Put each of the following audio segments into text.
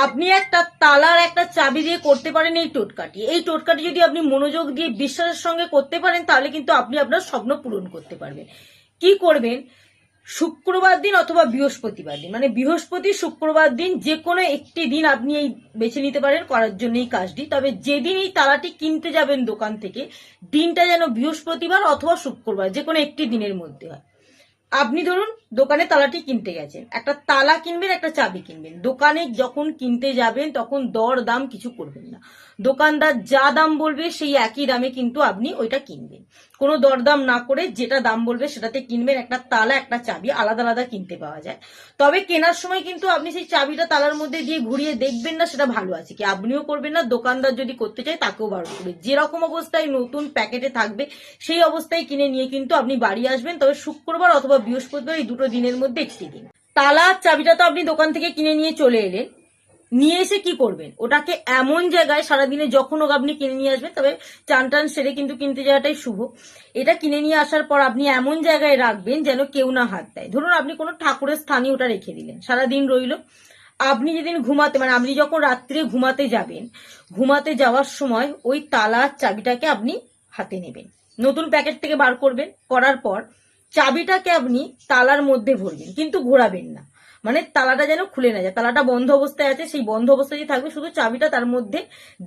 আপনি একটা তালার একটা চাবি দিয়ে করতে পারেন এই টোটকাটি। এই টোটকাটি যদি আপনি মনোযোগ দিয়ে বিশ্বাসের সঙ্গে করতে পারেন তাহলে কিন্তু আপনি আপনার স্বপ্ন পূরণ করতে পারবেন। কি করবেন? শুক্রবার দিন অথবা বৃহস্পতিবার দিন, মানে বৃহস্পতি শুক্রবার দিন যে কোনো একটি দিন আপনি এই বেছে নিতে পারেন করার জন্য এই কাজটি। তবে যেদিন এই তালাটি কিনতে যাবেন দোকান থেকে, দিনটা যেন বৃহস্পতিবার অথবা শুক্রবার, যে কোনো একটি দিনের মধ্যে হয়। আপনি ধরুন দোকানে তালাটি কিনতে গেছেন, একটা তালা কিনবেন, একটা চাবি কিনবেন। দোকানে যখন কিনতে যাবেন তখন দর দাম কিছু করবেন না। দোকানদার যা দাম বলবে সেই একই দামে কিন্তু আপনি ওইটা কিনবেন। কোনো দরদাম না করে যেটা দাম বলবে সেটাতে কিনবেন। একটা তালা একটা চাবি আলাদা আলাদা কিনতে পাওয়া যায়। তবে কেনার সময় কিন্তু আপনি সেই চাবিটা তালার মধ্যে দিয়ে ঘুরিয়ে দেখবেন না সেটা ভালো আছে কি, আপনিও করবেন না। দোকানদার যদি করতে চায় তাকেও বারণ করবে। যেরকম অবস্থায় নতুন প্যাকেটে থাকবে সেই অবস্থায় কিনে নিয়ে কিন্তু আপনি বাড়ি আসবেন। তবে শুক্রবার অথবা বৃহস্পতিবার এই দুটো দিনের মধ্যে একটি দিন। তালা চাবিটা তো আপনি দোকান থেকে কিনে নিয়ে চলে এলেন, নিয়ে এসে কি করবেন? ওটাকে এমন জায়গায় সারাদিনে যখন হোক আপনি কিনে নিয়ে আসবেন, তবে চান টান সেরে কিন্তু কিনতে যাওয়াটাই শুভ। এটা কিনে নিয়ে আসার পর আপনি এমন জায়গায় রাখবেন যেন কেউ না হাত দেয়। ধরুন আপনি কোনো ঠাকুরের স্থানে ওটা রেখে দিলেন, সারাদিন রইল। আপনি যেদিন ঘুমাতে, মানে আপনি যখন রাত্রে ঘুমাতে যাবেন, ঘুমাতে যাওয়ার সময় ওই তালার চাবিটাকে আপনি হাতে নেবেন, নতুন প্যাকেট থেকে বার করবেন। করার পর চাবিটাকে আপনি তালার মধ্যে ভরবেন, কিন্তু ঘোরাবেন না। মানে তালাটা যেন খুলে না যায়, তালাটা বন্ধ অবস্থায় আছে, সেই বন্ধ অবস্থায় যে থাকবে, শুধু চাবিটা তার মধ্যে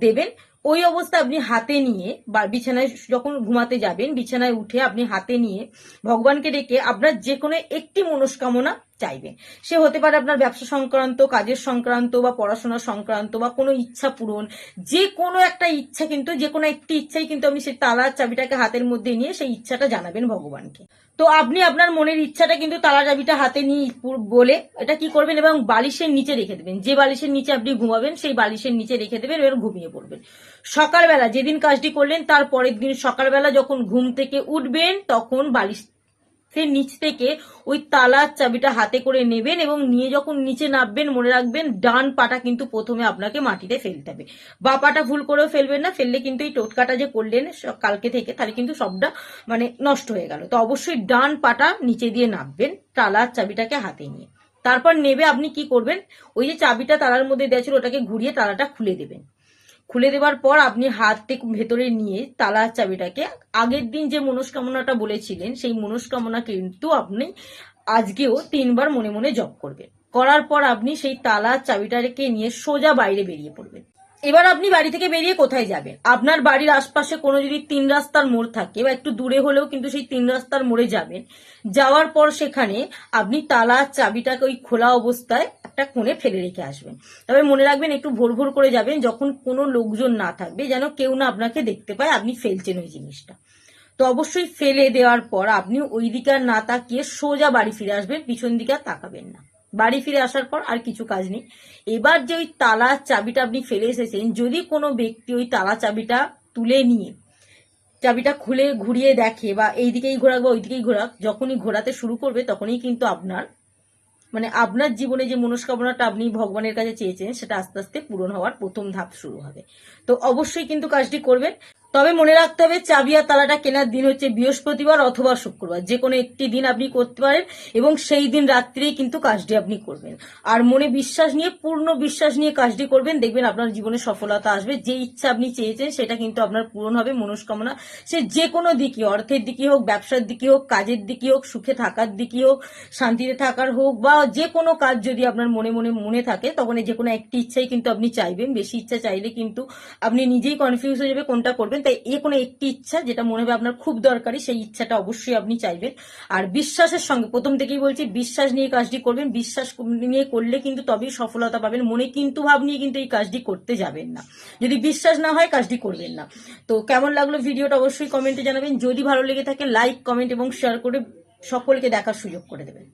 দেবেন। ওই অবস্থায় আপনি হাতে নিয়ে বা বিছানায় যখন ঘুমাতে যাবেন, বিছানায় উঠে আপনি হাতে নিয়ে ভগবানকে ডেকে আপনার যে কোনো একটি মনস্কামনা চাইবেন। সে হতে পারে আপনার ব্যবসা সংক্রান্ত, কাজের সংক্রান্ত, বা পড়াশোনা সংক্রান্ত, বা কোনো ইচ্ছা পূরণ। যে কোনো একটা ইচ্ছা, কিন্তু যে কোনো একটি ইচ্ছাই কিন্তু আপনি সেই তালার চাবিটাকে হাতের মধ্যে নিয়ে সেই ইচ্ছাটা জানাবেন ভগবানকে। তো আপনি আপনার মনের ইচ্ছাটা কিন্তু তালা চাবিটা হাতে নিয়ে বলে এটা কি করবেন, এবং বালিশের নিচে রেখে দেবেন। যে বালিশের নিচে আপনি ঘুমাবেন সেই বালিশের নিচে রেখে দেবেন এবং ঘুমিয়ে পড়বেন। সকালবেলা যেদিন কাজটি করলেন তার পরের দিন সকালবেলা যখন ঘুম থেকে উঠবেন তখন বালিশের নিচ থেকে ওই তালার চাবিটা হাতে করে নেবেন, এবং নিয়ে যখন নিচে নামবেন মনে রাখবেন ডান পাটা কিন্তু প্রথমে আপনাকে মাটিতে ফেলতে হবে। বা পাটা ভুল করেও ফেলবেন না, ফেললে কিন্তু এই টোটকাটা যে করলেন কালকে থেকে তাহলে কিন্তু সবটা মানে নষ্ট হয়ে গেল। তো অবশ্যই ডান পাটা নিচে দিয়ে নামবেন তালার চাবিটাকে হাতে নিয়ে। তারপর নেবে আপনি কি করবেন, ওই যে চাবিটা তালার মধ্যে দেওয়া ছিল ওটাকে ঘুরিয়ে তালাটা খুলে দেবেন। খুলে দেওয়ার পর আপনি হাতে ভেতরে নিয়ে তালার চাবিটাকে আগের দিন যে মনস্কামনাটা বলেছিলেন সেই মনস্কামনা কিন্তু আপনি আজকেও 3বার মনে মনে জপ করবেন। করার পর আপনি সেই তালার চাবিটাকে নিয়ে সোজা বাইরে বেরিয়ে পড়বেন। এবার আপনি বাড়ি থেকে বেরিয়ে কোথায় যাবেন? আপনার বাড়ির আশপাশে কোনো যদি 3 রাস্তার মোড় থাকে, বা একটু দূরে হলেও কিন্তু সেই 3 রাস্তার মোড়ে যাবেন। যাওয়ার পর সেখানে আপনি তালার চাবিটাকে ওই খোলা অবস্থায় একটা কোণে ফেলে রেখে আসবেন। তবে মনে রাখবেন একটু ভোর ভোর করে যাবেন, যখন কোনো লোকজন না থাকবে, যেন কেউ না আপনাকে দেখতে পায় আপনি ফেলছেন ওই জিনিসটা। তো অবশ্যই ফেলে দেওয়ার পর আপনি ওই দিকে আর না তাকিয়ে সোজা বাড়ি ফিরে আসবেন, পিছন দিকে আর তাকাবেন না। বাড়ি ফিরে আসার পর আর কিছু কাজ নেই। এবার যে ওই তালা চাবিটা আপনি ফেলে এসেছেন, যদি কোনো ব্যক্তি ওই তালা চাবিটা তুলে নিয়ে চাবিটা খুলে ঘুরিয়ে দেখে, বা এইদিকেই ঘোরাক বা ওইদিকেই ঘোরাক, যখনই ঘোরাতে শুরু করবে তখনই কিন্তু আপনার মানে আপনার জীবনে যে মনস্কামনাটা আপনি ভগবানের কাছে চেয়েছেন সেটা আস্তে আস্তে পূরণ হওয়ার প্রথম ধাপ শুরু হবে। তো অবশ্যই কিন্তু কাজটি করবেন। তবে মনে রাখতে হবে চাবি আর তালাটা কেনার দিন হচ্ছে বৃহস্পতিবার অথবা শুক্রবার, যে কোনো একটি দিন আপনি করতে পারেন, এবং সেই দিন রাত্রেই কিন্তু কাজটি আপনি করবেন। আর মনে বিশ্বাস নিয়ে, পূর্ণ বিশ্বাস নিয়ে কাজটি করবেন, দেখবেন আপনার জীবনে সফলতা আসবে। যে ইচ্ছা আপনি চেয়েছেন সেটা কিন্তু আপনার পূরণ হবে। মনস্কামনা সে যে কোনো দিকে, অর্থের দিকে হোক, ব্যবসার দিকে হোক, কাজের দিকে হোক, সুখে থাকার দিকে হোক, শান্তিতে থাকার হোক, বা যে কোনো কাজ যদি আপনার মনে থাকে, তখন যে কোনো একটি ইচ্ছাই কিন্তু আপনি চাইবেন। বেশি ইচ্ছা চাইলে কিন্তু আপনি নিজেই কনফিউজ হয়ে যাবে কোনটা করবেন। তাই কোনো একটি ইচ্ছা যেটা মনে হবে আপনার খুব দরকারি সেই ইচ্ছাটা অবশ্যই আপনি চাইবেন। আর বিশ্বাসের সঙ্গে, প্রথম থেকেই বলছি, বিশ্বাস নিয়ে কাজটি করবেন। বিশ্বাস নিয়ে করলে কিন্তু তবেই সফলতা পাবেন। মনে কিন্তু ভাব নিয়ে কিন্তু এই কাজটি করতে যাবেন না। যদি বিশ্বাস না হয় কাজটি করবেন না। তো কেমন লাগলো ভিডিওটা অবশ্যই কমেন্টে জানাবেন। যদি ভালো লেগে থাকে লাইক, কমেন্ট এবং শেয়ার করে সকলকে দেখার সুযোগ করে দেবেন।